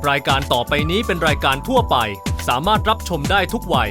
รายการต่อไปนี้เป็นรายการทั่วไปสามารถรับชมได้ทุกวัย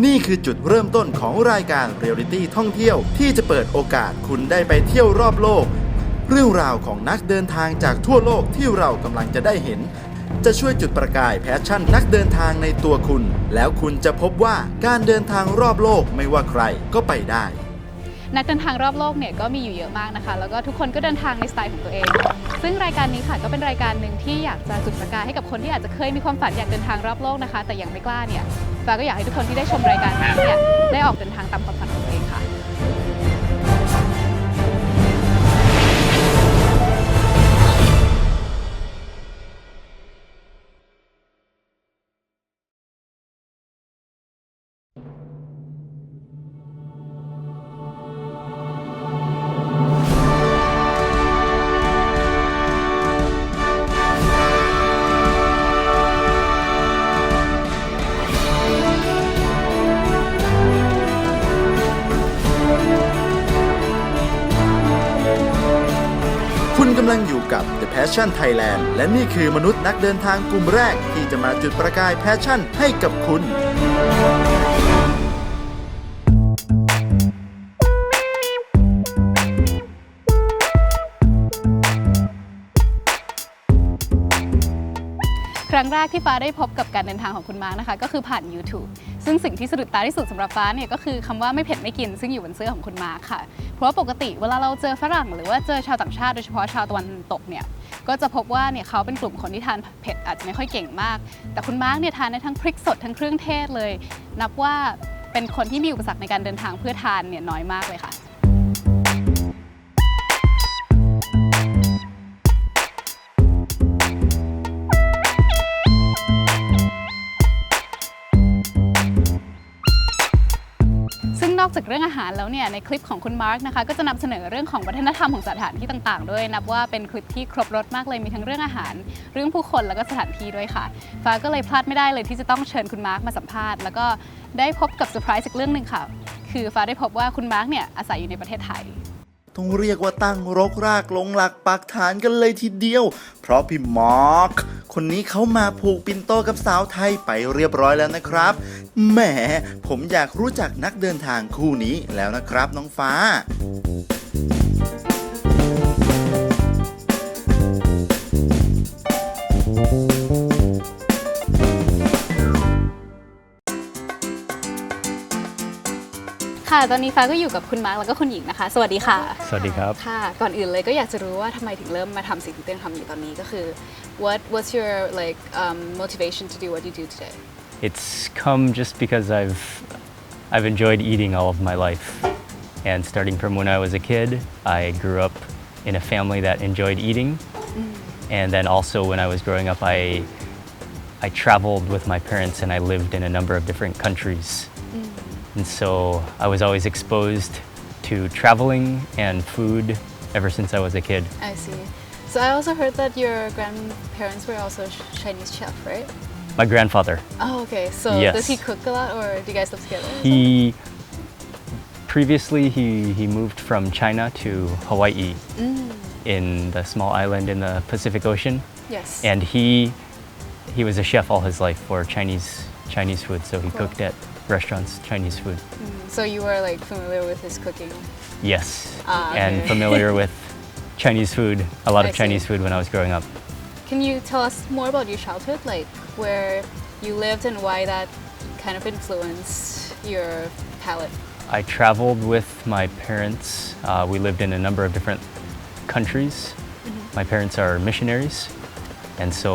นี่คือจุดเริ่มต้นของรายการเรียลลิตี้ท่องเที่ยวที่จะเปิดโอกาสคุณได้ไปเที่ยวรอบโลกเรื่องราวของนักเดินทางจากทั่วโลกที่เรากำลังจะได้เห็นจะช่วยจุดประกายแพชชั่นนักเดินทางในตัวคุณแล้วคุณจะพบว่าการเดินทางรอบโลกไม่ว่าใครก็ไปได้นักเดินทางรอบโลกเนี่ยก็มีอยู่เยอะมากนะคะแล้วก็ทุกคนก็เดินทางในสไตล์ของตัวเองซึ่งรายการนี้ค่ะก็เป็นรายการหนึ่งที่อยากจะจุดประกายให้กับคนที่อาจจะเคยมีความฝันอยากเดินทางรอบโลกนะคะแต่ยังไม่กล้าเนี่ยฟ้าก็อยากให้ทุกคนที่ได้ชมรายการนี้เนี่ยได้ออกเดินทางตามความฝันของตัวเองค่ะคุณกำลังอยู่กับ The Passion Thailand และนี่คือมนุษย์นักเดินทางกลุ่มแรกที่จะมาจุดประกายแพชชั่นให้กับคุณครั้งแรกที่ฟ้าได้พบกับการเดินทางของคุณมาร์คนะคะก็คือผ่าน YouTube ซึ่งสิ่งที่สะดุดตาที่สุดสำหรับฟ้าเนี่ยก็คือคำว่าไม่เผ็ดไม่กินซึ่งอยู่บนเสื้อของคุณมาร์คค่ะเพราะว่าปกติเวลาเราเจอฝรั่งหรือว่าเจอชาวต่างชาติโดยเฉพาะชาวตะวันตกเนี่ยก็จะพบว่าเนี่ยเขาเป็นกลุ่มคนที่ทานเผ็ดอาจจะไม่ค่อยเก่งมากแต่คุณมาร์คเนี่ยทานได้ทั้งพริกสดทั้งเครื่องเทศเลยนับว่าเป็นคนที่มีอุปสรรคในการเดินทางเพื่อทานเนี่ยน้อยมากเลยค่ะนอกจากเรื่องอาหารแล้วเนี่ยในคลิปของคุณมาร์คนะคะก็จะนำเสนอเรื่องของวัฒนธรรมของสถานที่ต่างๆด้วยนับว่าเป็นคลิปที่ครบรสมากเลยมีทั้งเรื่องอาหารเรื่องผู้คนแล้วก็สถานที่ด้วยค่ะฟ้าก็เลยพลาดไม่ได้เลยที่จะต้องเชิญคุณมาร์คมาสัมภาษณ์แล้วก็ได้พบกับเซอร์ไพรส์อีกเรื่องหนึ่งค่ะคือฟ้าได้พบว่าคุณมาร์คเนี่ยอาศัยอยู่ในประเทศไทยต้องเรียกว่าตั้งรกรากลงหลักปักฐานกันเลยทีเดียวเพราะพี่มาร์คคนนี้เขามาผูกปิ่นโตกับสาวไทยไปเรียบร้อยแล้วนะครับแหมผมอยากรู้จักนักเดินทางคู่นี้แล้วนะครับน้องฟ้าค่ะตอนนี้ฟ้าก็อยู่กับคุณมาร์คแล้วก็คุณหญิงนะคะสวัสดีค่ะสวัสดีครับค่ะก่อนอื่นเลยก็อยากจะรู้ว่าทำไมถึงเริ่มมาทำสิ่งที่ตัวเองทำอยู่ตอนนี้ก็คือ what's your like motivation to do what you do today It's come just because I've enjoyed eating all of my life and starting from when I was a kid I grew up in a family that enjoyed eating and then also when I was growing up I traveled with my parents and I lived in a number of different countries and so I was always exposed to traveling and food ever since I was a kid. I see. So I also heard that your grandparents were also Chinese chef, right? My grandfather. Oh, okay. So yes. Does he cook a lot or do you guys live together? Previously he moved from China to Hawaii in the small island in the Pacific Ocean. Yes. And he was a chef all his life for Chinese food, so he cooked at restaurants Chinese food. So you were like familiar with his cooking? Yes, okay. and familiar with Chinese food, a lot of Chinese food when I was growing up. Can you tell us more about your childhood, like where you lived and why that kind of influenced your palate? I traveled with my parents. We lived in a number of different countries. My parents are missionaries, and so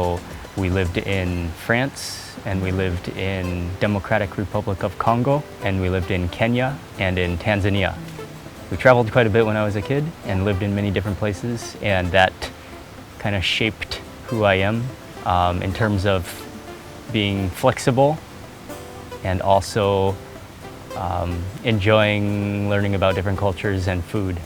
We lived in France, and we lived in Democratic Republic of Congo, and we lived in Kenya and in Tanzania. We traveled quite a bit when I was a kid and lived in many different places, and that kind of shaped who I am in terms of being flexible and also enjoying learning about different cultures and food.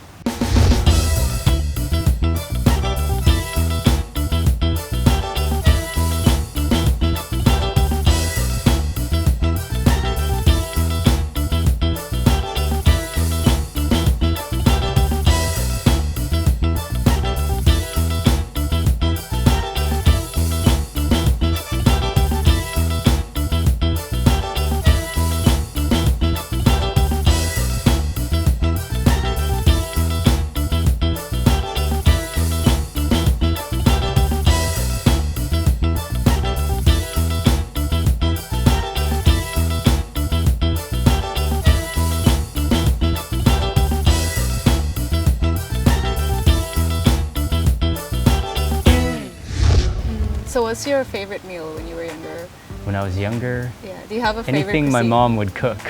So what's your favorite meal when you were younger? When I was younger, Yeah. Do you have a favorite anything my cuisine? mom would cook,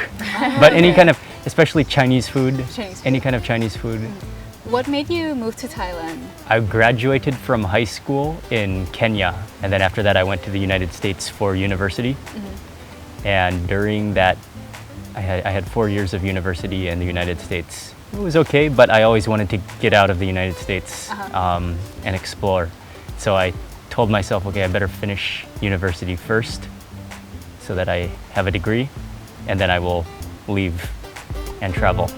but any kind of, especially Chinese food, Chinese any food. kind of Chinese food. What made you move to Thailand? I graduated from high school in Kenya, and then after that I went to the United States for university. And during that, I had 4 years of university in the United States. It was okay, but I always wanted to get out of the United States and explore. So I told myself, okay, I better finish university first so that I have a degree, and then I will leave and travel.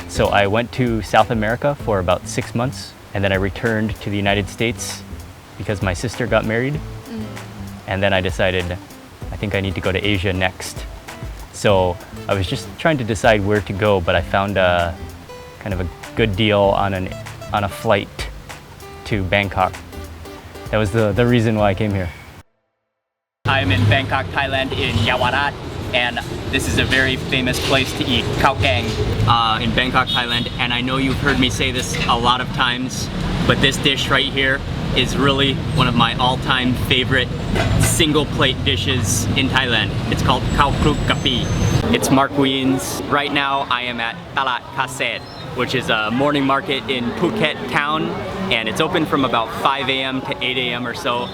So I went to South America for about 6 months, and then I returned to the United States because my sister got married. And then I decided, I think I need to go to Asia next. So I was just trying to decide where to go, but I found a kind of a good deal on a flight to Bangkok. That was the reason why I came here. I'm in Bangkok, Thailand, in Yawarat, and this is a very famous place to eat khao kang in Bangkok, Thailand. And I know you've heard me say this a lot of times, but this dish right here is really one of my all-time favorite single plate dishes in Thailand. It's called khao kruk kapi. It's Mark Wiens. Right now I am at Talat Kaset, which is a morning market in Phuket town, and it's open from about 5 a.m. to 8 a.m. or so.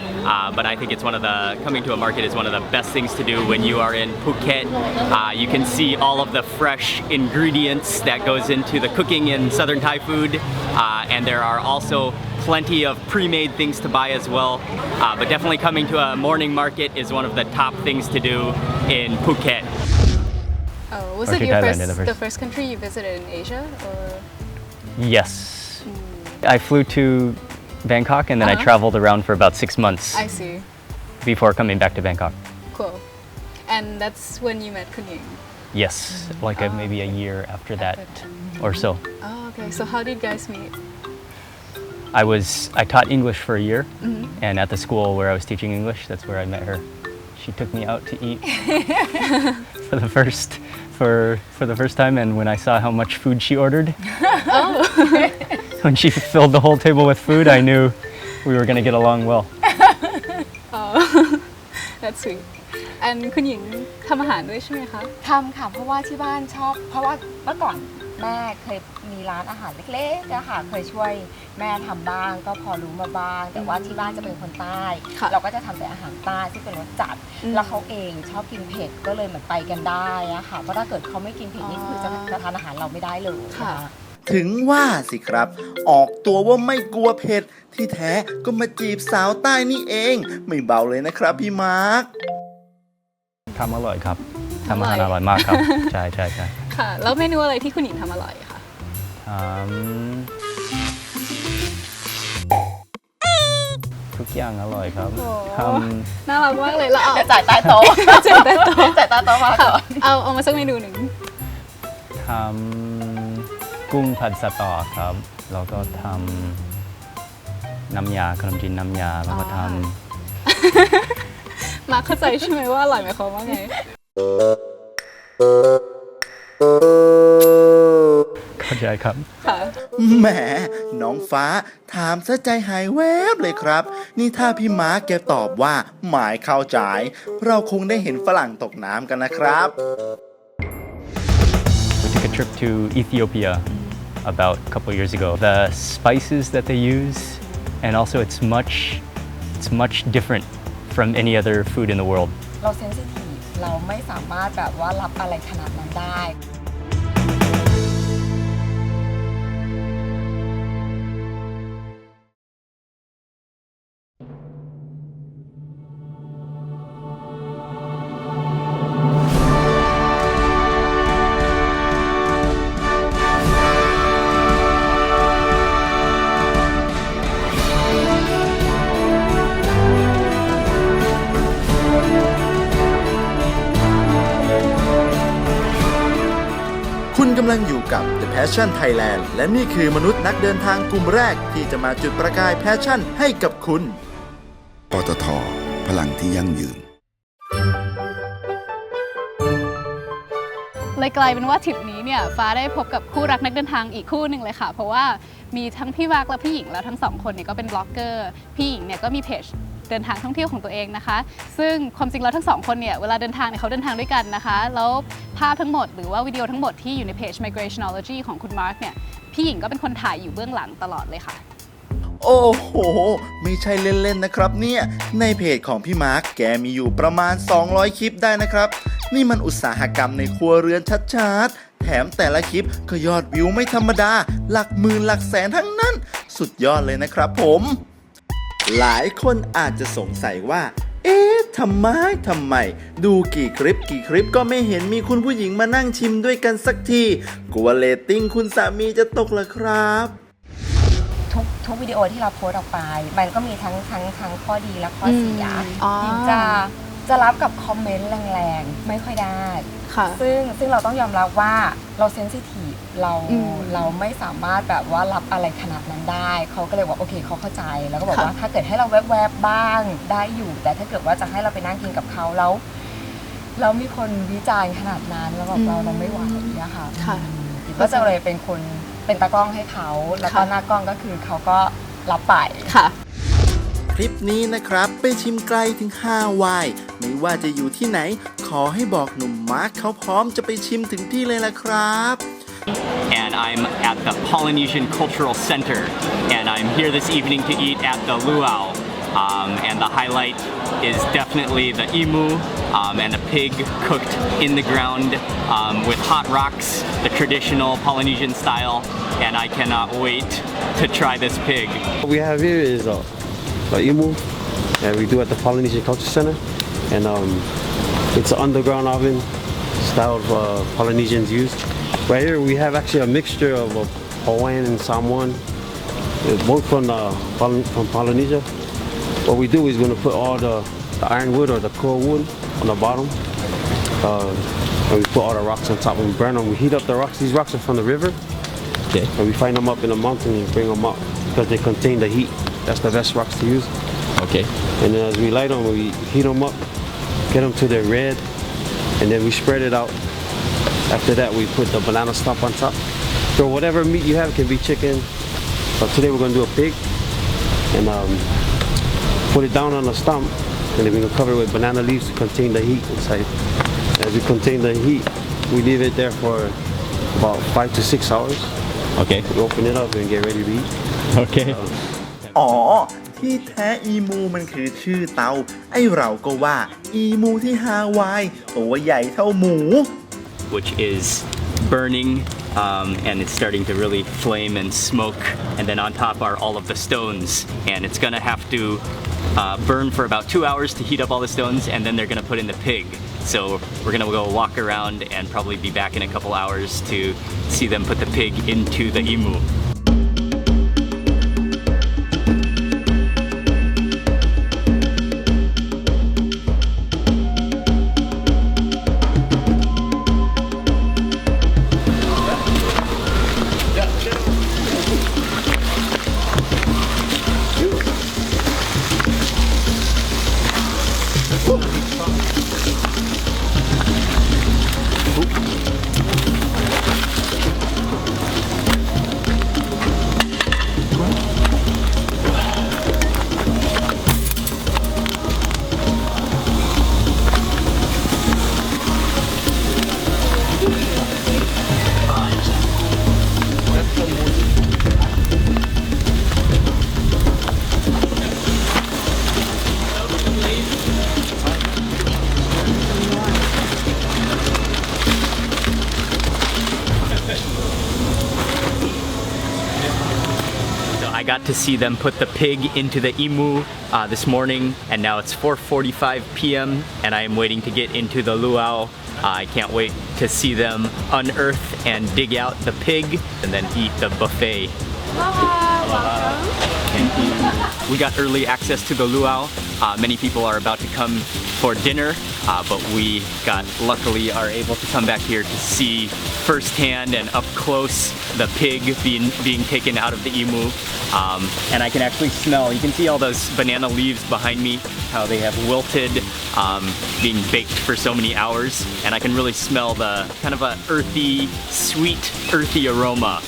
But I think it's coming to a market is one of the best things to do when you are in Phuket. You can see all of the fresh ingredients that goes into the cooking in Southern Thai food, and there are also plenty of pre-made things to buy as well. But definitely coming to a morning market is one of the top things to do in Phuket. Oh, was Or it to your Thailand in the first, first- the first country you visited in Asia? Or? Yes. I flew to Bangkok, and then I Uh-huh. traveled around for about 6 months I see. before coming back to Bangkok. Cool. And that's when you met Kun Ying? Yes, like maybe a year after that After- or so. Oh, okay. So how did you guys meet? I taught English for a year, and at the school where I was teaching English, that's where I met her. She took me out to eat for the first time, and when I saw how much food she ordered, when she filled the whole table with food, I knew we were going to get along well. That's sweet. And คุณหญิงทำอาหารด้วยใช่ไหมคะ ทำค่ะเพราะว่าที่บ้านชอบ เพราะว่าเมื่อก่อนแม่เคยมีร้านอาหารเล็กๆนะคะเคยช่วยแม่ทำบ้างก็พอรู้มาบ้าง แต่ว่าที่บ้านจะเป็นคนใต้ ค่ะ เราก็จะทำแต่อาหารใต้ที่เป็นรสจัด แล้วเขาเองชอบกินเผ็ดก็เลยเหมือนไปกันได้อะค่ะเพราะถ้าเกิดเขาไม่กินเผ็ดนี่คือจะทานอาหารเราไม่ได้เลยน ค่ะ ถึงว่าสิครับ ออกตัวว่าไม่กลัวเผ็ด ที่แท้ก็มาจีบสาวใต้นี่เอง ไม่เบาเลยนะครับพี่มาร์ค ทำอร่อยครับทำอาหารอร่อยมากครับ ใช่ใช่ใช่ ค่ะ แล้วเมนูอะไรที่คุณหญิงทำอร่อยคะ ทุกอย่างอร่อยครับท น่ารักมากเลยแล้วเอา เดี๋ยวจ่ายใต้โต๊ะ จ่ายใต้โต๊ะ จ่ายใต้โต๊ะมาก่อน เอามาสักเมนูหนึ่ง ำกุ้งผัดสตอครับแล้วก็ทำน้ำยาขนมจีนน้ำยาแล้วก็ท มาเข้าใจใช่ไหมว่าอร่อยหมายความว่าไง ำเข้าใจครับ ค่ะ แหมน้องฟ้าถามซะใจหายแวบเลยครับ นี่ถ้าพี่ม้าแกตอบว่าหมายเข้าใจ เราคงได้เห็นฝรั่งตกน้ำกันนะครับ We took a trip to Ethiopia about a couple years ago. The spices that they use, and also it's much different from any other food in the world. เราเซนซิทีฟเราไม่สามารถแบบว่ารับอะไรขนาดนั้นได้ คุณกำลังอยู่กับ The Passion Thailand และนี่คือมนุษย์นักเดินทางกลุ่มแรกที่จะมาจุดประกายแพชชั่นให้กับคุณ ปตท.พลังที่ยั่งยืน เลยกลายเป็นว่าทริปนี้เนี่ยฟ้าได้พบกับคู่รักนักเดินทางอีกคู่หนึ่งเลยค่ะ เพราะว่ามีทั้งพี่มาร์คและพี่หญิงแล้วทั้งสองคนเนี่ยก็เป็นบล็อกเกอร์พี่หญิงเนี่ยก็มีเพจเดินทางท่องเที่ยวของตัวเองนะคะ ซึ่งความจริงแล้วทั้งสองคนเนี่ยเวลาเดินทางเนี่ยเขาเดินทางด้วยกันนะคะแล้วภาพทั้งหมดหรือว่าวิดีโอทั้งหมดที่อยู่ในเพจ Migrationology ของคุณมาร์คเนี่ยพี่หญิงก็เป็นคนถ่ายอยู่เบื้องหลังตลอดเลยค่ะ โอ้โห ไม่ใช่เล่นๆนะครับเนี่ย ในเพจของพี่มาร์คแกมีอยู่ประมาณ 200 คลิปได้นะครับ นี่มันอุตสาหกรรมในครัวเรือนชัดๆ แถมแต่ละคลิปก็ยอดวิวไม่ธรรมดา หลักหมื่นหลักแสนทั้งนั้น สุดยอดเลยนะครับผม หลายคนอาจจะสงสัยว่า เอ๊ะทำไม ดูกี่คลิปก็ไม่เห็นมีคุณผู้หญิงมานั่งชิมด้วยกันสักที กลัวเรตติ้งคุณสามีจะตกเหรอครับ ทุกวิดีโอที่เราโพสต์ออกไป มันก็มีทั้งข้อดีและข้อเสีย อ๋อ หญิงจะรับกับคอมเมนต์แรงๆ ไม่ค่อยได้ ค่ะ ซึ่งเราต้องยอมรับว่าเราเซนซิทีฟเราไม่สามารถแบบว่ารับอะไรขนาดนั้นได้ เขาก็เลยบอกโอเคเขาเข้าใจ แล้วก็บอกว่าถ้าเกิดให้เราแวบๆบ้างได้อยู่ แต่ถ้าเกิดว่าจะให้เราไปนั่งกินกับเขาแล้วมีคนวิจารณ์ขนาดนั้นแล้วแบบเราไม่ไหวอะค่ะ ค่ะ ก็จะเลยเป็นคนเป็นตากล้องให้เขาแล้วก็หน้ากล้องก็คือเขาก็รับไป ค่ะ คลิปนี้นะครับไปชิมไกลถึงฮาวายไม่ว่าจะอยู่ที่ไหน ขอให้บอกหนุ่มมาร์คเขาพร้อมจะไปชิมถึงที่เลยล่ะครับ And I'm at the Polynesian Cultural Center, and I'm here this evening to eat at the luau. And the highlight is definitely the emu and a pig cooked in the ground with hot rocks, the traditional Polynesian style. And I cannot wait to try this pig. What we have here is emu, and we do at the Polynesian Culture Center, and it's an underground oven style Polynesians use. Right here we have actually a mixture of Hawaiian and Samoan, both from Polynesia. What we do is we're going to put all the ironwood or the coal wood on the bottom, and we put all the rocks on top and we burn them. We heat up the rocks. These rocks are from the river. Okay. And we find them up in the mountain and bring them up because they contain the heat. That's the best rocks to use. Okay. And then as we light them, we heat them up, get them to their red, and then we spread it out. After that, we put the banana stump on top. So whatever meat you have, it can be chicken. But today we're going to do a pig, and put it down on the stump, and then we're going to cover it with banana leaves to contain the heat inside. As we contain the heat, we leave it there for about 5 to 6 hours. Okay. We open it up and get ready to eat. Okay. อ๋อ ที่แท้อีมูมันคือชื่อเตา ไอเราก็ว่าอีมูที่ฮาวายตัวใหญ่เท่าหมู Which is burning and it's starting to really flame and smoke, and then on top are all of the stones, and it's gonna have to burn for about 2 hours to heat up all the stones, and then they're gonna put in the pig. So we're gonna go walk around and probably be back in a couple hours to see them put the pig into the imu. I got to see them put the pig into the imu this morning, and now it's 4:45 p.m. and I am waiting to get into the luau. I can't wait to see them unearth and dig out the pig and then eat the buffet. We got early access to the luau. Many people are about to come for dinner, but we luckily are able to come back here to see firsthand and up close the pig being taken out of the imu. And I can actually smell, you can see all those banana leaves behind me, how they have wilted, being baked for so many hours. And I can really smell the kind of a earthy, sweet, earthy aroma.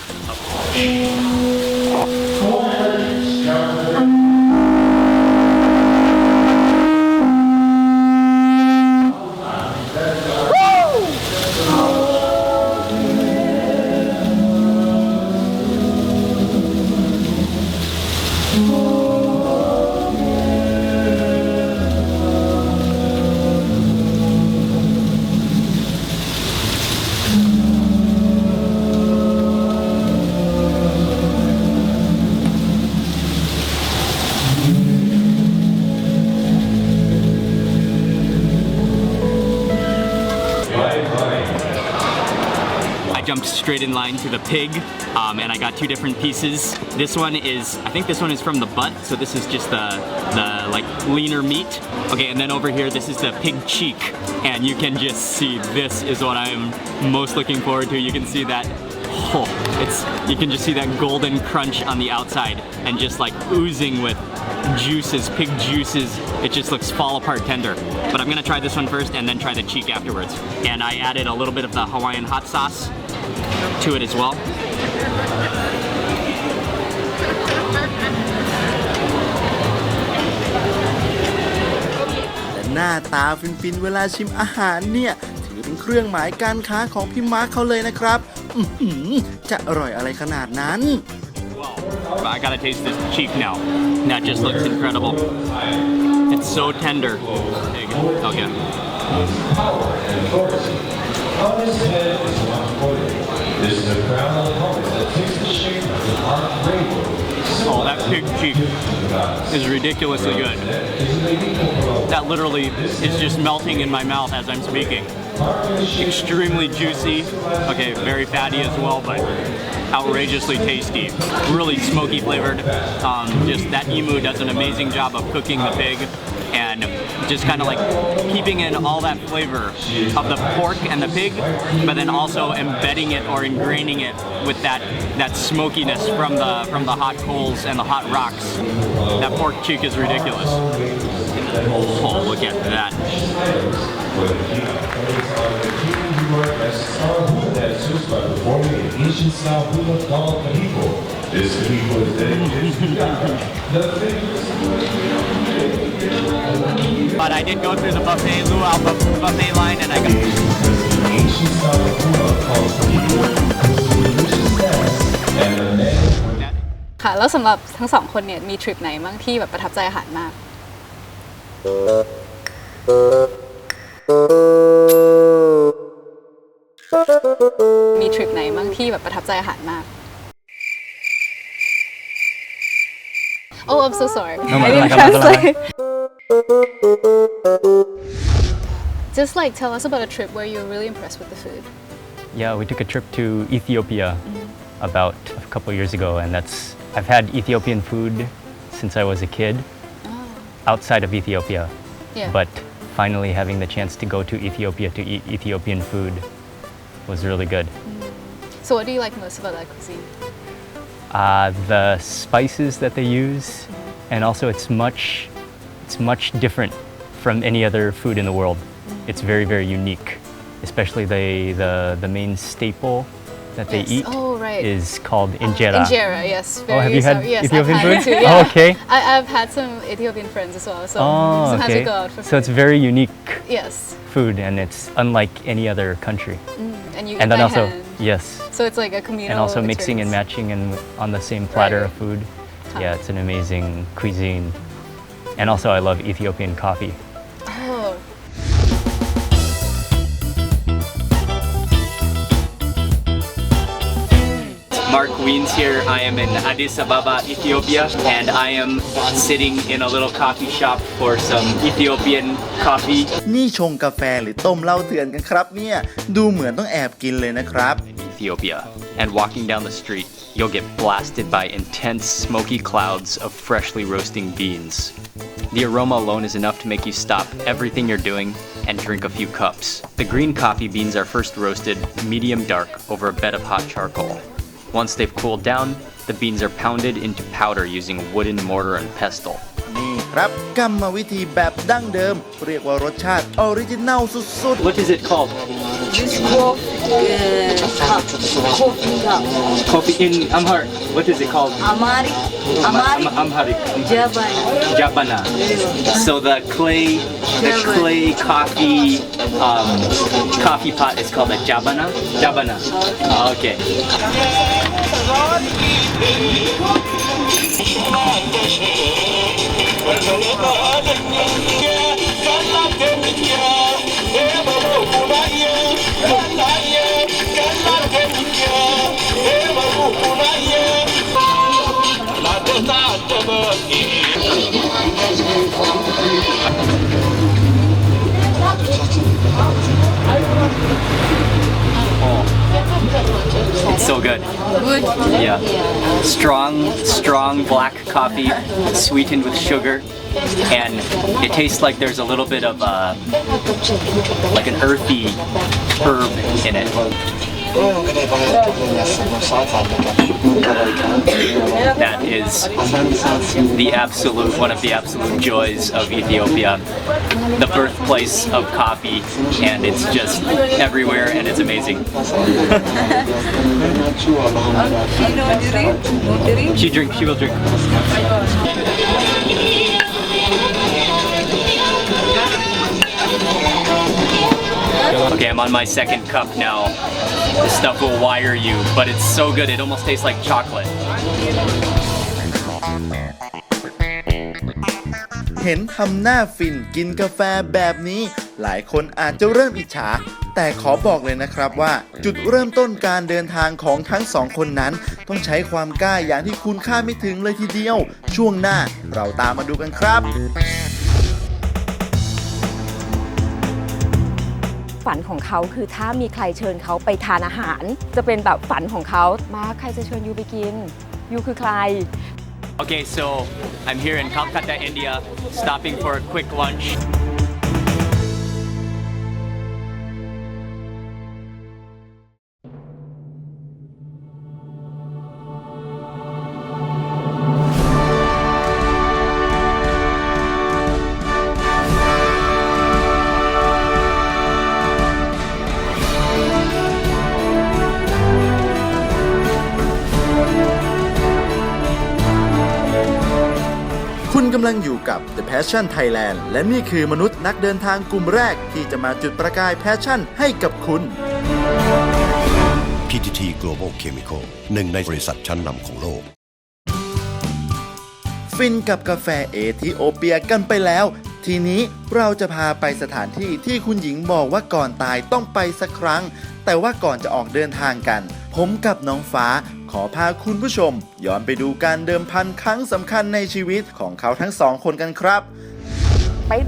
I jumped straight in line to the pig, and I got two different pieces. This one is, I think this one is from the butt, so this is just the like leaner meat. Okay, and then over here, this is the pig cheek, and you can just see this is what I'm most looking forward to. You can see that, you can just see that golden crunch on the outside, and just like oozing with juices, pig juices. It just looks fall apart tender. But I'm gonna try this one first and then try the cheek afterwards. And I added a little bit of the Hawaiian hot sauce to it as well. แต่หน้าตาฟินๆเวลาชิมอาหารเนี่ยถือเป็นเครื่องหมายการค้าของพี่มาร์คเขาเลยนะครับจะอร่อยอะไรขนาดนั้น I gotta taste this cheek now. That just looks incredible. It's so tender. Okay. Oh, that pig cheek is ridiculously good. That literally is just melting in my mouth as I'm speaking. Extremely juicy. Okay, very fatty as well, but outrageously tasty. Really smoky flavored. Just that imu does an amazing job of cooking the pig and just kind of like keeping in all that flavor of the pork and the pig, but then also embedding it or ingraining it with that smokiness from the hot coals and the hot rocks. That pork cheek is ridiculous. Oh, look at that. But I did go through the buffet luau buffet line, and I got. ค่ะแล้วสำหรับทั้งสองคนเนี่ยมีทริปไหนบ้างที่แบบประทับใจอาหารมากมีทริปไหนบ้างที่แบบประทับใจอาหารมาก Oh, I'm so sorry. I didn't translate. Just like tell us about a trip where you were really impressed with the food. Yeah, we took a trip to Ethiopia about a couple years ago, and I've had Ethiopian food since I was a kid outside of Ethiopia. Yeah. But finally having the chance to go to Ethiopia to eat Ethiopian food was really good. So what do you like most about that cuisine? The spices that they use, and also it's much different from any other food in the world. It's very, very unique. Especially the main staple that they eat Oh, right. is called injera. Injera, yes. Very, have you had yes, Ethiopian I've had food? it too, yeah. Oh, okay. I've had some Ethiopian friends as well, so sometimes we go out for food. So it's very unique Yes. food, and it's unlike any other country. And you eat And then by also, hand. yes, So it's like a communal and also mixing and experience. matching and on the same platter Right. of food. Yeah, it's an amazing cuisine. And also, I love Ethiopian coffee. Oh. Mark Weens here. I am in Addis Ababa, Ethiopia, and I am sitting in a little coffee shop for some Ethiopian coffee. นี่ชงกาแฟหรือต้มเหล้าเถื่อนกันครับเนี่ยดูเหมือนต้องแอบกินเลยนะครับ Ethiopia. And walking down the street, you'll get blasted by intense smoky clouds of freshly roasting beans. The aroma alone is enough to make you stop everything you're doing and drink a few cups. The green coffee beans are first roasted medium dark over a bed of hot charcoal. Once they've cooled down, the beans are pounded into powder using wooden mortar and pestle. นี่ครับกรรมวิธีแบบดั้งเดิม เรียกว่ารสชาติออริจินัลสุด What is it called? This coffee cup. Coffee in Amharic. What is it called? Amharic Amharic. Javan. Jabana. So the clay coffee pot is called a jabana. Jabana. Okay. It's so good. Good. Yeah. Strong black coffee, sweetened with sugar, and it tastes like there's a little bit of like an earthy herb in it. That is one of the absolute joys of Ethiopia, the birthplace of coffee, and it's just everywhere and it's amazing. She will drink. Okay, I'm on my second cup now. This stuff will wire you, but it's so good, it almost tastes like chocolate. ๆ เห็นทำหน้าฟินกินกาแฟแบบนี้ หลายคนอาจจะเริ่มอิจฉา แต่ขอบอกเลยนะครับว่า จุดเริ่มต้นการเดินทางของทั้งสองคนนั้น ต้องใช้ความกล้าอย่างที่คุณคาดไม่ถึงเลยทีเดียว ช่วงหน้าเราตามมาดูกันครับ ฝันของเขาคือถ้ามีใครเชิญเขาไปทานอาหาร จะเป็นแบบฝันของเขามาใครจะเชิญยูไปกินยูคือใคร Okay, so I'm here in Calcutta, India, stopping for a quick lunch.คุณกำลังอยู่กับ The Passion Thailand และนี่คือมนุษย์นักเดินทางกลุ่มแรกที่จะมาจุดประกายแพชชั่นให้กับคุณ PTT Global Chemical หนึ่งในบริษัทชั้นนำของโลก ฟินกับกาแฟเอธิโอเปียกันไปแล้ว ทีนี้เราจะพาไปสถานที่ที่คุณหญิงบอกว่าก่อนตายต้องไปสักครั้ง แต่ว่าก่อนจะออกเดินทางกัน ผมกับน้องฟ้าขอพาคุณผู้ชมย้อนไปดูการเดิมพันครั้งสำคัญในชีวิตของเขาทั้งสองคนกันครับ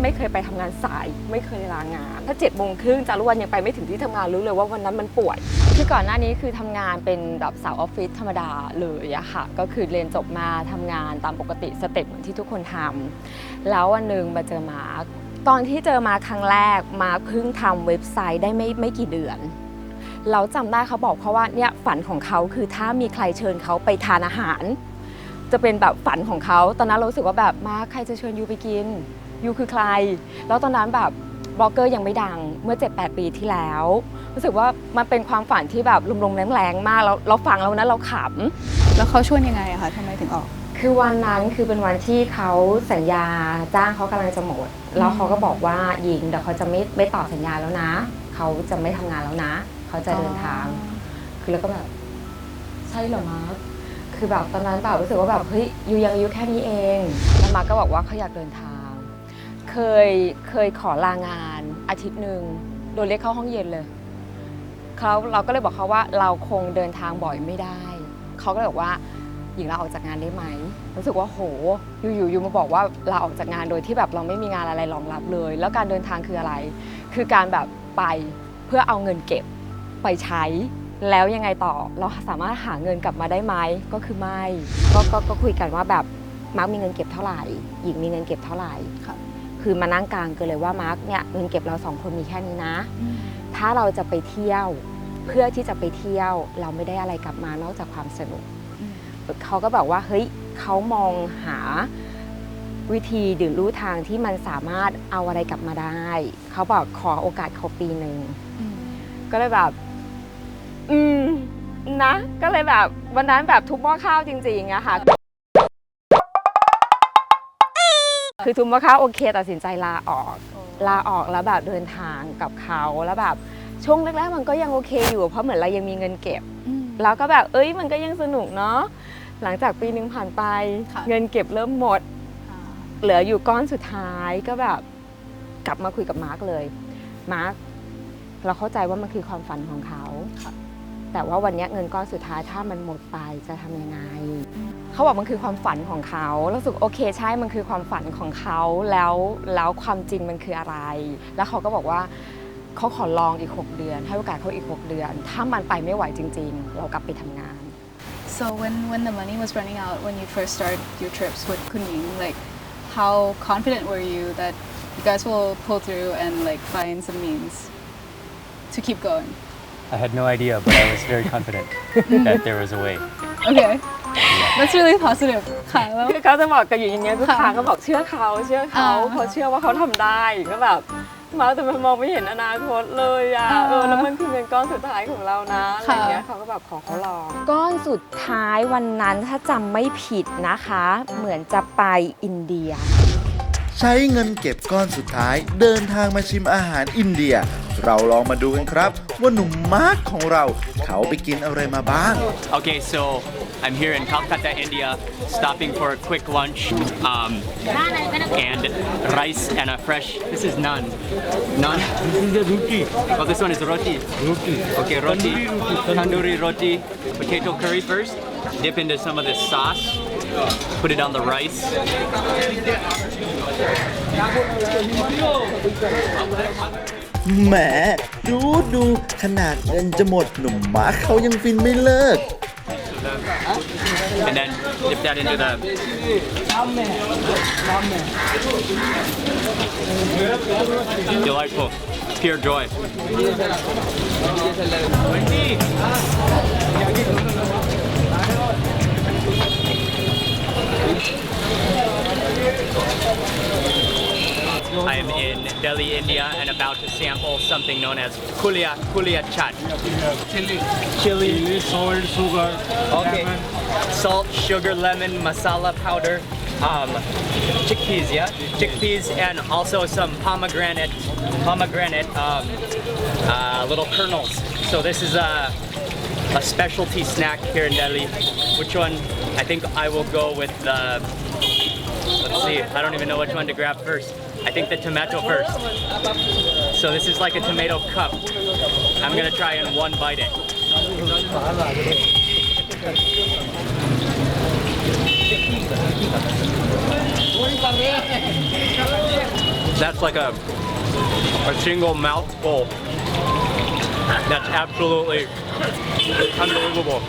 ไม่เคยไปทำงานสายไม่เคยลางานถ้า7:30จารุวรรณยังไปไม่ถึงที่ทำงานรู้เลยว่าวันนั้นมันป่วยคือก่อนหน้านี้คือทำงานเป็นแบบสาวออฟฟิศธรรมดาเลยอะค่ะก็คือเรียนจบมาทำงานตามปกติสเต็ปเหมือนที่ทุกคนทำแล้ววันหนึ่งมาเจอมาร์คตอนที่เจอมาครั้งแรกมาร์คเพิ่งทำเว็บไซต์ได้ไม่กี่เดือนเราจำได้เขาบอกเพราะว่าเนี่ยฝันของเขาคือถ้ามีใครเชิญเขาไปทานอาหารจะเป็นแบบฝันของเขาตอนนั้นเรารู้สึกว่าแบบมาใครจะเชิญยูไปกินยูคือใครแล้วตอนนั้นแบบบล็อกเกอร์ยังไม่ดังเมื่อ 7-8 ปีที่แล้วรู้สึกว่ามันเป็นความฝันที่แบบลมๆแรงๆมากแล้วเราฟังแล้วนะเราขำแล้วเขาชวนยังไงอะคะทำไมถึงออกคือวันนั้นคือเป็นวันที่เขาสัญญาจ้างเขากำลังจะหมดแล้วเขาก็บอกว่าหญิงเดี๋ยวเขาจะไม่ต่อสัญญาแล้วนะเขาจะไม่ทำงานแล้วนะเขาจะเดินทางคือแล้วก็แบบใช่เหรอมาร์คคือแบบตอนนั้นแบบรู้สึกว่าแบบเฮ้ยอยู่ยังอายุแค่นี้เองแล้วมาร์คก็บอกว่าเขาอยากเดินทางเคยขอลางานอาทิตย์หนึ่งโดนเรียกเข้าห้องเย็นเลยเราก็เลยบอกเขาว่าเราคงเดินทางบ่อยไม่ได้เขาก็เลยบอกว่าหญิงลาออกจากงานได้ไหมรู้สึกว่าโหอยู่มาบอกว่าลาออกจากงานโดยที่แบบเราไม่มีงานอะไรรองรับเลยแล้วการเดินทางคืออะไรคือการแบบไปเพื่อเอาเงินเก็บไปใช้แล้วยังไงต่อเราสามารถหาเงินกลับมาได้ไหมก็คือไม่ก็คุยกันว่าแบบมาร์คมีเงินเก็บเท่าไหร่หญิงมีเงินเก็บเท่าไหร่คือมานั่งกลางกันเลยว่ามาร์คเนี่ยเงินเก็บเรา2คนมีแค่นี้นะถ้าเราจะไปเที่ยวเพื่อที่จะไปเที่ยวเราไม่ได้อะไรกลับมานอกจากความสนุกเขาก็บอกว่าเฮ้ยเขามองหาวิธีหรือรู้ทางที่มันสามารถเอาอะไรกลับมาได้เขาบอกขอโอกาสเขาปีหนึ่งก็เลยแบบนะก็เลยแบบวันนั้นแบบทุบหม้อข้าวจริงๆอะค่ะคือทุบหม้อข้าวโอเคตัดสินใจลาออกแล้วแบบเดินทางกับเขาแล้วแบบช่วงแรกๆมันก็ยังโอเคอยู่เพราะเหมือนเรายังมีเงินเก็บแล้วก็แบบมันก็ยังสนุกเนาะหลังจากปีนึงผ่านไปเงินเก็บเริ่มหมดเหลืออยู่ก้อนสุดท้ายก็แบบกลับมาคุยกับมาร์คเลยมาร์คเราเข้าใจว่ามันคือความฝันของเขาแต่ว่าวันนี้เงินก้อนสุดท้ายถ้ามันหมดไปจะทำยังไงเขาบอกมันคือความฝันของเขารู้สึกโอเคใช่มันคือความฝันของเขาแล้วความจริงมันคืออะไรแล้วเขาก็บอกว่าเขาขอลองอีก6 เดือนให้โอกาสเขาอีก6 เดือนถ้ามันไปไม่ไหวจริงๆเรากลับไปทำงาน So when the money was running out when you first started your trips with Kun Ying like how confident were you that you guys will pull through and like find some means to keep going I had no idea but I was very confident that there was a way Okay that's really positive ค่ะแล้วคือเขาจะบอกกันอยู่อย่างเงี้ยทุกครั้งก็บอกเชื่อเขาเขาเชื่อว่าเขาทำได้ก็แบบมาแต่มันมองไม่เห็นอนาคตเลยอ่ะแล้วมันคือเงินก้อนสุดท้ายของเรานะอะไรเงี้ยเขาก็แบบขอเขาลองก้อนสุดท้ายวันนั้นถ้าจำไม่ผิดนะคะเหมือนจะไปอินเดียใช้เงินเก็บก้อนสุดท้ายเดินทางมาชิมอาหารอินเดียเราลองมาดูกันครับว่าหนุ่มมาร์คของเราเขาไปกินอะไรมาบ้าง Okay, so I'm here in Calcutta, India, stopping for a quick lunch and rice and a fresh. This is naan. Naan. This is the roti. Oh, this one is roti. Roti. Okay, roti. Tandoori roti. Potato curry first. Dip into some of this sauce. Put it on the rice. แหมดูขนาดเงินจะหมดหนุ่มมาร์คเขายังฟินไม่เลิก And then dip that into the delightful, pure joy. I'm in Delhi, India, and about to sample something known as kulia chaat. Chili, salt, sugar. Okay. Salt, sugar, lemon, masala powder, chickpeas, yeah, chickpeas, and also some pomegranate, little kernels. So this is a specialty snack here in Delhi. Which one? I think I will go with the. Let's see. I don't even know which one to grab first. I think the tomato first. So this is like a tomato cup. I'm gonna try and one bite it. That's like a single mouthful. That's absolutely unbelievable.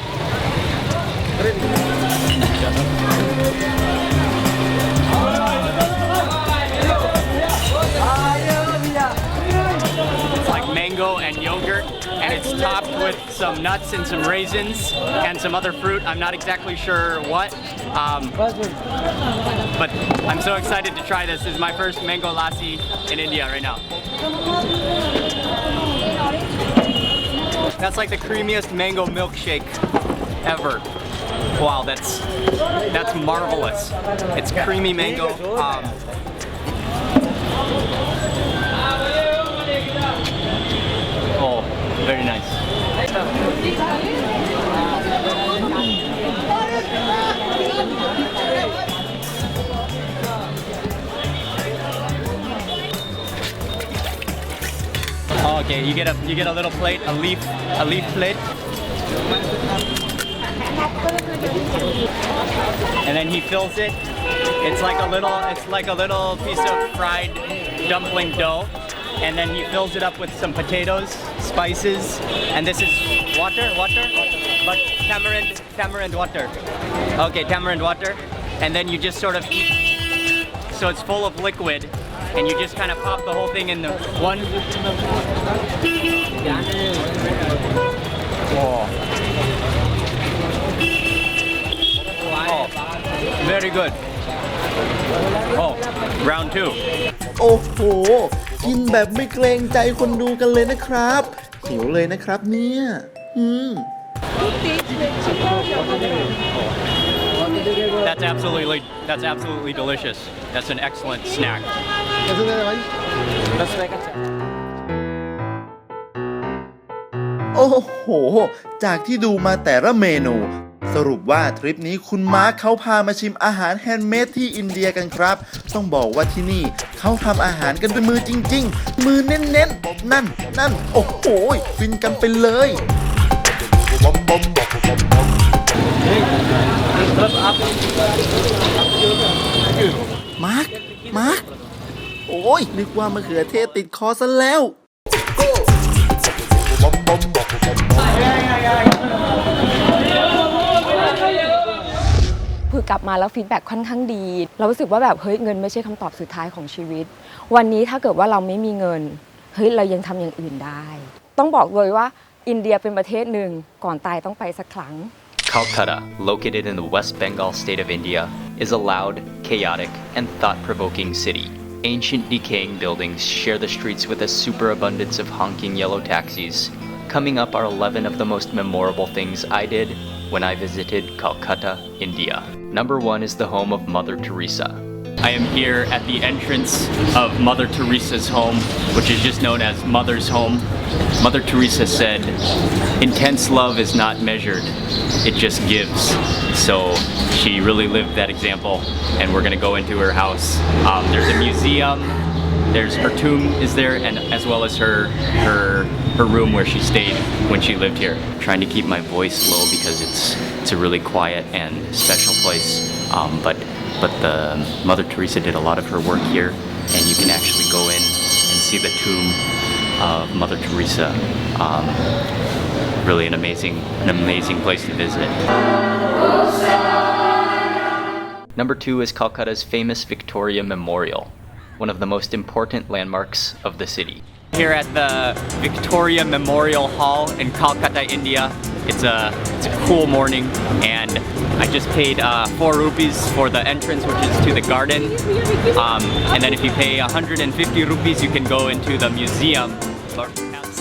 It's like mango and yogurt, and it's topped with some nuts and some raisins and some other fruit. I'm not exactly sure what, but I'm so excited to try this. This is my first mango lassi in India right now. That's like the creamiest mango milkshake ever. Wow, that's marvelous. It's creamy mango. Oh, very nice. Oh, okay, you get a little plate, a leaf plate. And then he fills it. It's like a little piece of fried dumpling dough. And then he fills it up with some potatoes, spices, and this is water, but tamarind water. Okay, tamarind water. And then you just sort of eat. So it's full of liquid, and you just kind of pop the whole thing in the one. Oh. Oh, very good. Oh, round two. โอ้โห กินแบบไม่เกรงใจคนดูกันเลยนะครับ หิวเลยนะครับเนี่ย That's absolutely delicious. That's an excellent snack. โอ้โห จากที่ดูมาแต่ละเมนู สรุปว่าทริปนี้คุณมาร์คเขาพามาชิมอาหารแฮนด์เมดที่อินเดียกันครับ ต้องบอกว่าที่นี่เขาทำอาหารกันด้วยมือจริงๆ มือเน้นๆ นั่น โอ้โห ฟินกันไปเลย มาร์ค โอ้ย นึกว่ามะเขือเทศติดคอซะแล้ว คือกลับมาแล้วฟีดแบ็กค่อนข้างดี เรารู้สึกว่าแบบเฮ้ยเงินไม่ใช่คำตอบสุดท้ายของชีวิต วันนี้ถ้าเกิดว่าเราไม่มีเงินเฮ้ยเรายังทำอย่างอื่นได้ ต้องบอกเลยว่าอินเดียเป็นประเทศหนึ่งก่อนตายต้องไปสักครั้ง Calcutta, located in the West Bengal state of India, is a loud, chaotic, and thought-provoking city. Ancient, decaying buildings share the streets with a superabundance of honking yellow taxis. Coming up are 11 of the most memorable things I did when I visited Calcutta, India. Number 1 is the home of Mother Teresa. I am here at the entrance of Mother Teresa's home, which is just known as Mother's Home. Mother Teresa said, "Intense love is not measured, it just gives." So she really lived that example, and we're gonna go into her house. There's a museum, there's her tomb is there, and as well as her room where she stayed when she lived here. I'm trying to keep my voice low because it's a really quiet and special place. But the Mother Teresa did a lot of her work here, and you can actually go in and see the tomb of Mother Teresa. Really an amazing place to visit. Number 2 is Calcutta's famous Victoria Memorial, one of the most important landmarks of the city. Here at the Victoria Memorial Hall in Calcutta, India. It's a cool morning, and I just paid 4 rupees for the entrance, which is to the garden. And then if you pay 150 rupees, you can go into the museum.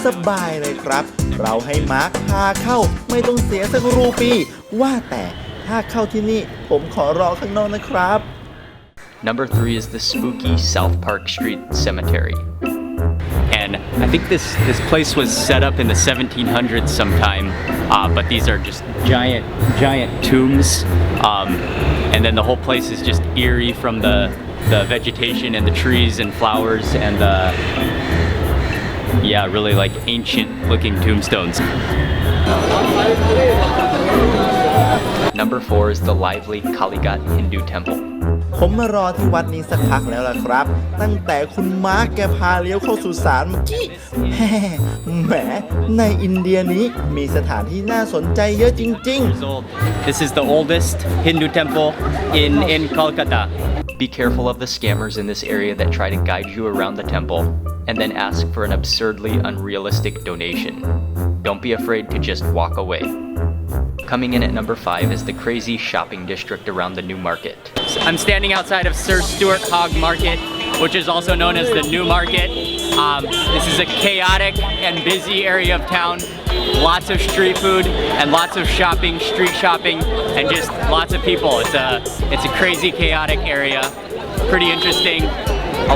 สบายเลยครับ เราให้มาร์คพาเข้าไม่ต้องเสียสักรูปี ว่าแต่ถ้าเข้าที่นี่ผมขอรอข้างนอกนะครับ Number 3 is the spooky South Park Street Cemetery. And I think this place was set up in the 1700s sometime, but these are just giant tombs. And then the whole place is just eerie from the vegetation and the trees and flowers and really like ancient looking tombstones. Number 4 is the lively Kalighat Hindu Temple. ผมมารอที่วัดนี้สักพักแล้วล่ะครับ ตั้งแต่คุณมาร์คแกพาเลี้ยวเข้าสุสานเมื่อกี้แหมในอินเดียนี้มีสถานที่น่าสนใจเยอะจริงๆ This is the oldest Hindu temple in Kolkata. Be careful of the scammers in this area that try to guide you around the temple and then ask for an absurdly unrealistic donation. Don't be afraid to just walk away. Coming in at number 5 is the crazy shopping district around the New Market. I'm standing outside of Sir Stuart Hogg Market, which is also known as the New Market. This is a chaotic and busy area of town. Lots of street food and lots of shopping, street shopping, and just lots of people. It's a crazy, chaotic area. Pretty interesting.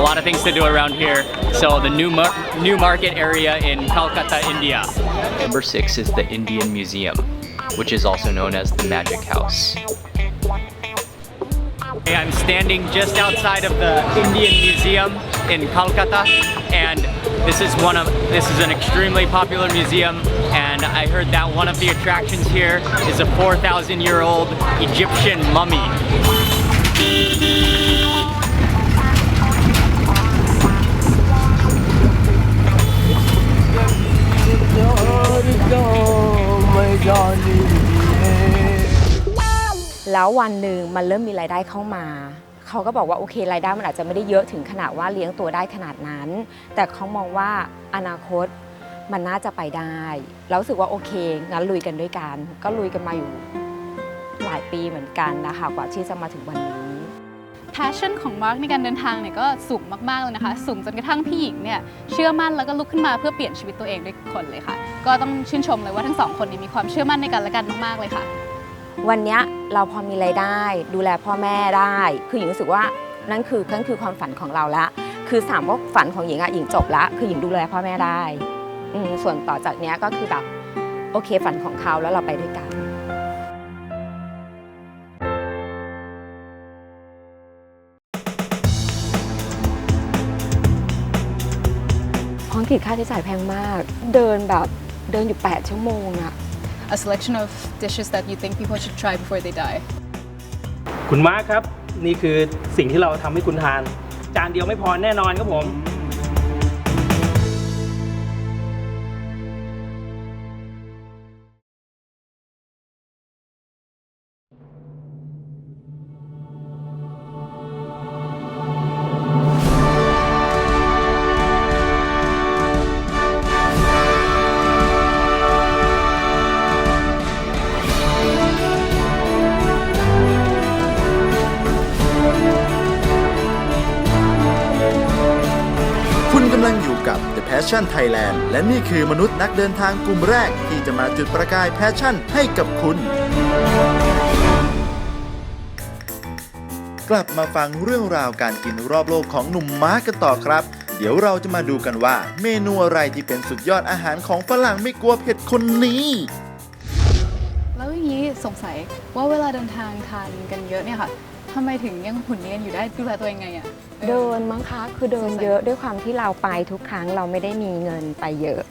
A lot of things to do around here. So the New Market area in Kolkata, India. Number 6 is the Indian Museum, which is also known as the Magic House. I'm standing just outside of the Indian Museum in Kolkata, and this is an extremely popular museum, and I heard that one of the attractions here is a 4,000-year-old Egyptian mummy. Johnny แล้ววันหนึ่งมันเริ่มมีรายได้เข้ามาเขาก็บอกว่าโอเครายได้มันอาจจะไม่ได้เยอะถึงขนาดว่าเลี้ยงตัวได้ขนาดนั้นแต่เขามองว่าอนาคตมันน่าจะไปได้แล้วรู้สึกว่าโอเคงั้นลุยกันด้วยกันก็ลุยกันมาอยู่หลายปีเหมือนกันนะคะกว่าที่จะมาถึงวันนี้ passion ของมาร์คในการเดินทางเนี่ยก็สูงมากๆเลยนะคะสูงจนกระทั่งพี่หญิงเนี่ยเชื่อมั่นแล้วก็ลุกขึ้นมาเพื่อเปลี่ยนชีวิตตัวเองด้วยคนเลยค่ะก็ต้องชื่นชมเลยว่าทั้งสองคนนี้มีความเชื่อมั่นในกันและกันมากๆเลยค่ะวันนี้เราพอมีรายได้ดูแลพ่อแม่ได้คือหญิงรู้สึกว่านั่นคือความฝันของเราละคือถามว่าฝันของหญิงอะหญิงจบละคือหญิงดูแลพ่อแม่ได้ส่วนต่อจากนี้ก็คือแบบโอเคฝันของเขาแล้วเราไปด้วยกันท้องถิ่นค่าใช้จ่ายแพงมากเดินอยู่8 ชั่วโมงอะA selection of dishes that you think people should try before they die. คุณมาร์คครับนี่คือสิ่งที่เราทำให้คุณทานจานเดียวไม่พอแน่นอนครับผมกำลังอยู่กับ The Passion Thailand และนี่คือมนุษย์นักเดินทางกลุ่มแรกที่จะมาจุดประกายแพชชั่นให้กับคุณกลับมาฟังเรื่องราวการกินรอบโลกของหนุ่มมาร์คกันต่อครับเดี๋ยวเราจะมาดูกันว่าเมนูอะไรที่เป็นสุดยอดอาหารของฝรั่งไม่กลัวเผ็ดคนนี้แล้วอย่างนี้สงสัยว่าเวลาเดินทางทานกันเยอะเนี่ยค่ะทำไมถึงยังหุ่นเนียนอยู่ได้ดูแลตัวเองไงอะเดินมั้งคะคือเดินเยอะด้วยความที่เราไปทุกครั้งเราไม่ได้มีเงินไปเยอะ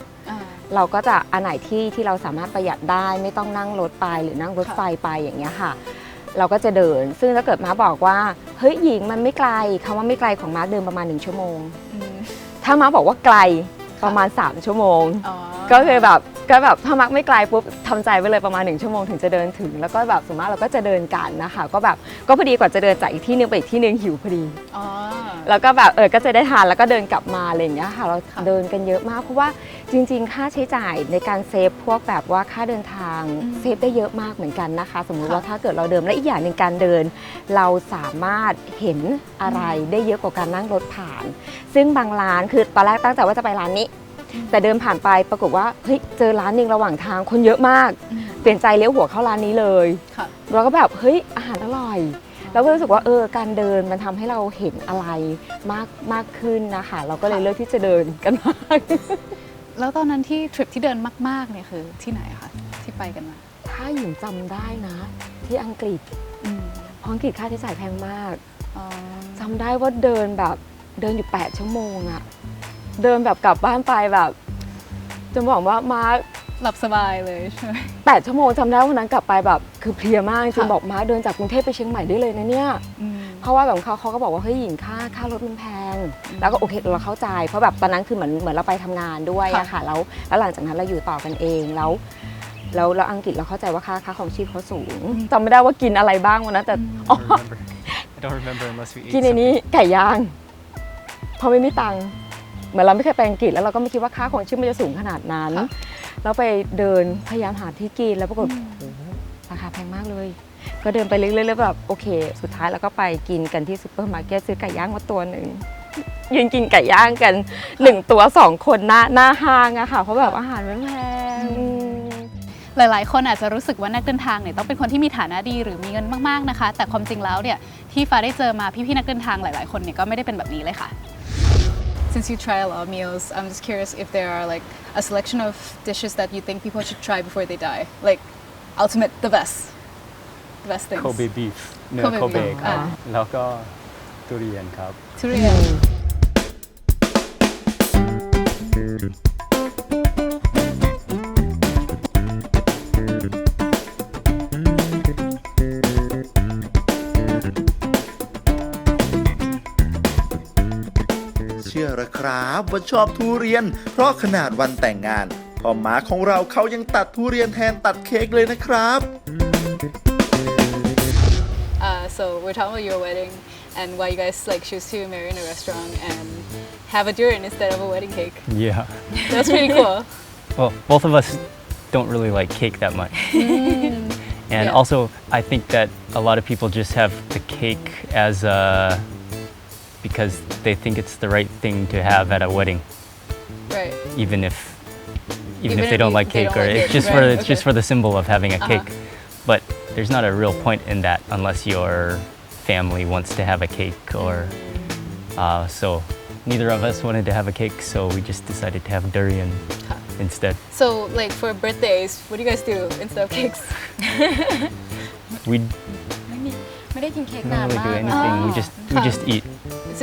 เราก็จะอันไหนที่เราสามารถประหยัดได้ไม่ต้องนั่งรถไปหรือนั่งรถไฟไปอย่างเงี้ยค่ะเราก็จะเดินซึ่งถ้าเกิดม้าบอกว่าเฮ้ยหญิงมันไม่ไกลคำว่าไม่ไกลของม้าเดินประมาณ1 ชั่วโมงถ้าม้าบอกว่าไกลประมาณ3 ชั่วโมงก็คือแบบถ้ามักไม่ไกลปุ๊บทำใจไว้เลยประมาณ1 ชั่วโมงถึงจะเดินถึงแล้วก็แบบส่วนมากเราก็จะเดินกันนะคะก็พอดีกว่าจะเดินจากอีกที่นึงไปอีกที่นึงหิวพอดีแล้วก็แบบก็จะได้ทานแล้วก็เดินกลับมาอะไรอย่างเงี้ยค่ะเราเดินกันเยอะมากเพราะว่าจริงๆค่าใช้จ่ายในการเซฟพวกแบบว่าค่าเดินทางเซฟได้เยอะมากเหมือนกันนะคะสมมุติว่าถ้าเกิดเราเดินและอีกอย่างหนึ่งการเดินเราสามารถเห็นอะไรได้เยอะกว่าการนั่งรถผ่านซึ่งบางร้านคือตอนแรกตั้งใจว่าจะไปร้านนี้แต่เดินผ่านไปปรากฏว่าเฮ้ยเจอร้านนึงระหว่างทางคนเยอะมากเปลี่ยนใจเลี้ยวหัวเข้าร้านนี้เลยเราก็แบบเฮ้ยอาหารอร่อยเราก็รู้สึกว่าการเดินมันทำให้เราเห็นอะไรมากขึ้นนะคะเราก็เลยเลือกที่จะเดินกันมากแล้วตอนนั้นที่ทริปที่เดินมากๆเนี่ยคือที่ไหนคะที่ไปกันมาถ้าหญิงจำได้นะที่อังกฤษอังกฤษค่าใช้จ่ายแพงมากจำได้ว่าเดินอยู่8 ชั่วโมงอะเดินแบบกลับบ้านไปแบบจะบอกว่ามาหลับสบายเลยใช่ไหม8 ชั่วโมงจำได้วันนั้นกลับไปแบบคือเพลียมากจนบอกมาเดินจากกรุงเทพไปเชียงใหม่ได้เลยนะเนี่ยเพ ราะว่าแบบเขาก็บอกว่าเฮ้ยหญิงค่ารถมันแพงแล้วก็โอเคเราเข้าใจเพราะแบบตอนนั้นคือเหมือนเราไปทำงานด้วยอะค่ะแล้วหลังจากนั้นเราอยู่ต่อกันเองแล้วอังกฤษเราเข้าใจว่าค่าของชีพเขาสูงจำไม่ได้ว่ากินอะไรบ้างวันนั้นแต่ I don't remember unless we กิน ate ในนี้ something. ไก่ย่างเพราะไม่มีตังค์เหมือนเราไม่เคยไปอังกฤษแล้วเราก็ไม่คิดว่าค่าของชีพมันจะสูงขนาดนั้นแล้วไปเดินพยายามหาที่กินแล้วปรากฏโอ้โหราคาแพงมากเลยก็เดินไปเรื่อยๆแล้วแบบโอเคสุดท้ายเราก็ไปกินกันที่ซูเปอร์มาร์เก็ตซื้อไก่ย่างมาตัวหนึ่งยืนกินไก่ย่างกัน1ตัว2คนหน้าห้างอะค่ะเพราะแบบอาหารมันแพง หลายๆคนอาจจะรู้สึกว่านักเดินทางเนี่ยต้องเป็นคนที่มีฐานะดีหรือมีเงินมากๆนะคะแต่ความจริงแล้วเนี่ยที่ฟ้าได้เจอมาพี่ๆนักเดินทางหลายๆคนเนี่ยก็ไม่ได้เป็นแบบนี้เลยค่ะ Since you try a lot of meals, I'm just curious if there are like a selection of dishes that you think people should try before they die, like ultimate the best things. Kobe beef เนื้อ Kobe Kobe beef ครับแล้วก็ทุเรียนครับ ทุเรียน เชื่อละครับว่าชอบทุเรียนเพราะขนาดวันแต่งงานพ่อหมาของเราเขายังตัดทุเรียนแทนตัดเค้กเลยนะครับ So we're talking about your wedding and why you guys like choose to marry in a restaurant and have a durian instead of a wedding cake. Yeah. That's pretty cool. Well, both of us don't really like cake that much. And Yeah. also, I think that a lot of people just have the cake as because they think it's the right thing to have at a wedding, Right. even if Even they if don't like they cake, don't or like it's it, just right, it's just for the symbol of having a Uh-huh. cake. But there's not a real point in that unless your family wants to have a cake, or so neither of us wanted to have a cake, so we just decided to have durian instead. So like for birthdays, what do you guys do instead of cakes? We ไม่ได้กินเค้ก don't นาน really มา do ก anything. We just eat.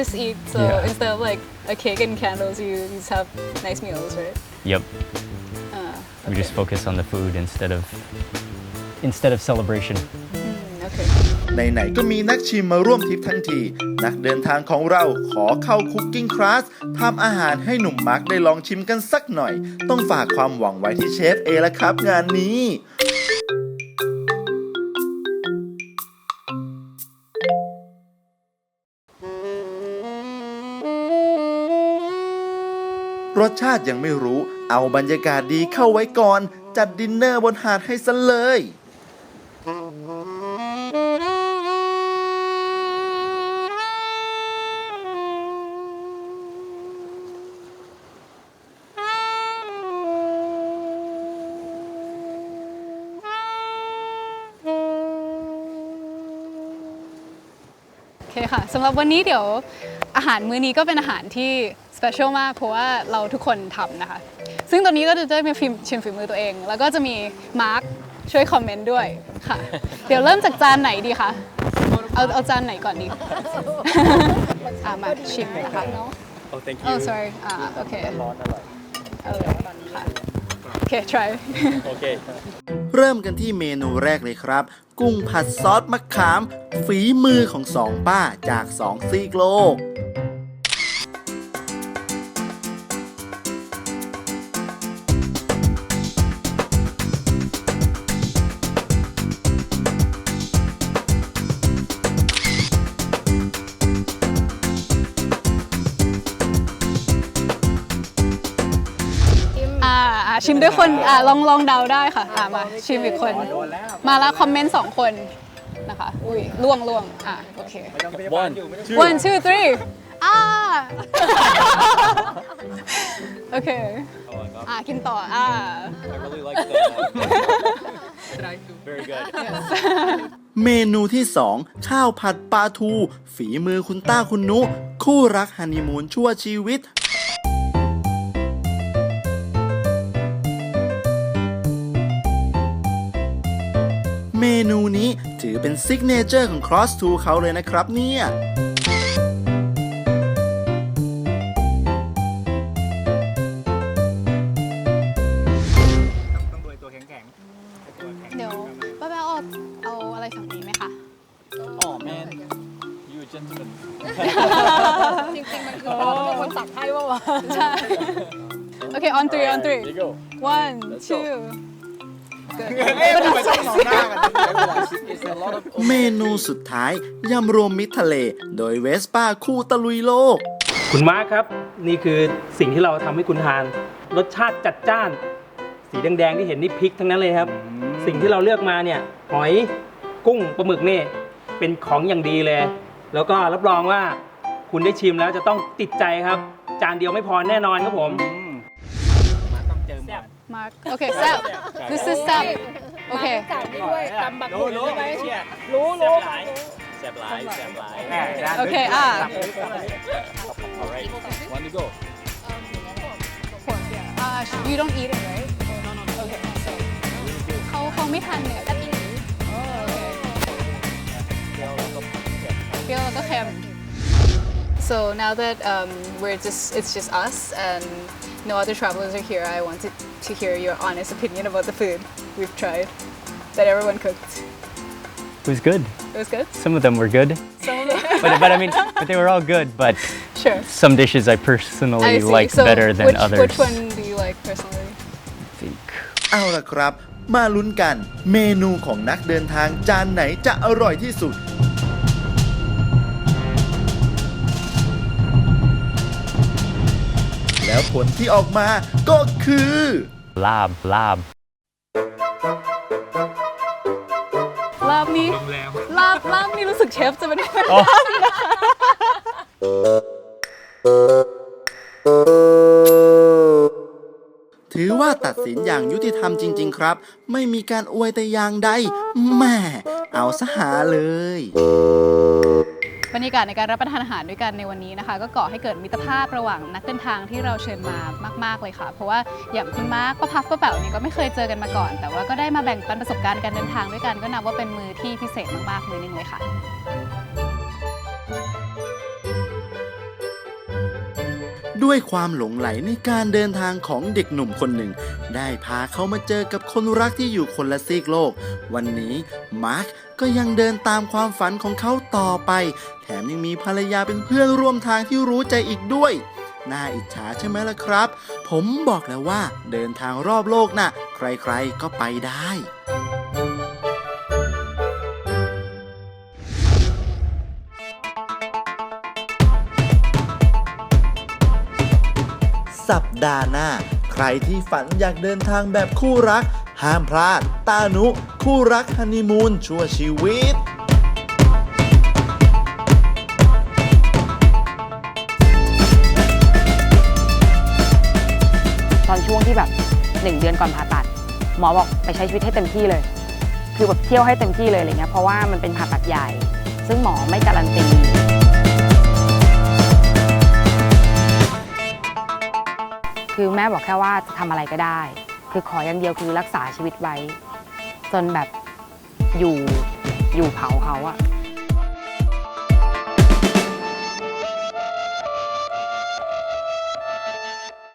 Just eat. So Yeah. instead of like a cake and candles, you just have nice meals, right? Yep. We just focus on the food instead of celebration. Okay. ไหนๆก็มีนักชิมมาร่วมทริปทั้งทีนักเดินทางของเราขอเข้าคุกกิ้งคลาสทำอาหารให้หนุ่มมาร์คได้ลองชิมกันสักหน่อย ต้องฝากความหวังไว้ที่เชฟเอละครับงานนี้ รสชาติยังไม่รู้เอาบรรยากาศดีเข้าไว้ก่อน จัดดินเนอร์บนหาดให้ซะเลย โอเคค่ะสำหรับวันนี้เดี๋ยวอาหารมื้อนี้ก็เป็นอาหารที่สเปเชียลมากเพราะว่าเราทุกคนทำนะคะซึ่งตอนนี้ก็จะได้มาชิมฝีมือตัวเอง แล้วก็จะมีมาร์คช่วยคอมเมนต์ด้วยค่ะ เดี๋ยวเริ่มจากจานไหนดีคะเอาจานไหนก่อนดี มาชิมนะคะ Oh, thank you. Oh sorry โอเคค่ะโอเค try Okay. เริ่มกันที่เมนูแรกเลยครับ กุ้งผัดซอสมะขาม ฝีมือของสองป้าจาก2 ซีกโลก ชิมด้วยคนลองเดาได้ค่ะมาชิมอีกคนมาแล้วคอมเมนต์2 คนนะคะอุ้ยล่วงโอเค 1 2 3โอเคกินต่อI really like that. Very good. เมนูที่ 2 ข้าวผัดปลาทู ฝีมือคุณต้าคุณนุ คู่รักฮันนีมูนชั่วชีวิต เมนูนี้ถือเป็นซิกเนเจอร์ของ Cross 2 เขาเลยนะครับเนี่ย เดี๋ยวป้าแป๊วเอาอะไรฝั่งนี้ไหมคะ Oh man, you would just ใช่ โอเค on three one two เมนูสุดท้ายยำรวมมิตรทะเลโดยเวสป้าคู่ตะลุยโลก คุณมาร์คครับ นี่คือสิ่งที่เราทำให้คุณทาน รสชาติจัดจ้าน สีแดงๆที่เห็นนี่พริกทั้งนั้นเลยครับ สิ่งที่เราเลือกมาเนี่ยหอยกุ้งปลาหมึกนี่เป็นของอย่างดีเลย แล้วก็รับรองว่าคุณได้ชิมแล้วจะต้องติดใจครับ จานเดียวไม่พอแน่นอนครับผม Mark โอเคแซ่บ this is แซ่บโอเค โอเคyou don't eat it right okay so เขาไม่ทันเนี่ยเปรี้ยวแล้วก็เค็ม so now that it's just us and no other travelers are here I wanted to hear your honest opinion about the food we've tried that everyone cooked It was good. it was good Some of them were good. some of them But I mean, but they were all good. But sure some dishes I personally I see. liked So better than others. Which one do you like personally? I think. เอาล่ะครับ มาลุ้นกันเมนูของนักเดินทางจานไหนจะอร่อยที่สุด แล้วผลที่ออกมาก็คือ Lab. ลาบนี่ลาบนี่รู้สึกเชฟจะเป็นคน ถือว่าตัดสินอย่างยุติธรรมจริงๆครับ ไม่มีการอวยแต่อย่างใดแหม่เอาซะหาเลย บรรยากาศในการรับประทานอาหารด้วยกันในวันนี้นะคะ ก็ก่อให้เกิดมิตรภาพระหว่างนักเดินทางที่เราเชิญมามากๆเลยค่ะ เพราะว่าอย่างคุณมาร์คป้าพัฟป้าแป๋วเนี่ยก็ไม่เคยเจอกันมาก่อน แต่ว่าก็ได้มาแบ่งปันประสบการณ์การเดินทางด้วยกันก็นับว่าเป็นมื้อที่พิเศษมากๆมื้อนึงเลยค่ะ ด้วยความหลงไหลในการเดินทางของเด็กหนุ่มคนหนึ่ง ได้พาเขามาเจอกับคนรักที่อยู่คนละซีกโลก วันนี้มาร์คก็ยังเดินตามความฝันของเขาต่อไป แถมยังมีภรรยาเป็นเพื่อนร่วมทางที่รู้ใจอีกด้วย น่าอิจฉาใช่ไหมล่ะครับ ผมบอกแล้วว่าเดินทางรอบโลกน่ะ ใครๆก็ไปได้ สัปดาห์หน้า ใครที่ฝันอยากเดินทางแบบคู่รัก ห้ามพลาด ตานุ คู่รักฮันนีมูนชั่วชีวิต ตอนช่วงที่แบบ1 เดือนก่อนผ่าตัด หมอบอกไปใช้ชีวิตให้เต็มที่เลย คือแบบเที่ยวให้เต็มที่เลยอะไรเงี้ยเพราะว่ามันเป็นผ่าตัดใหญ่ ซึ่งหมอไม่การันตีคือแม่บอกแค่ว่าจะทำอะไรก็ได้ คือขออย่างเดียวคือรักษาชีวิตไว้ จนแบบอยู่เผาเขาอะ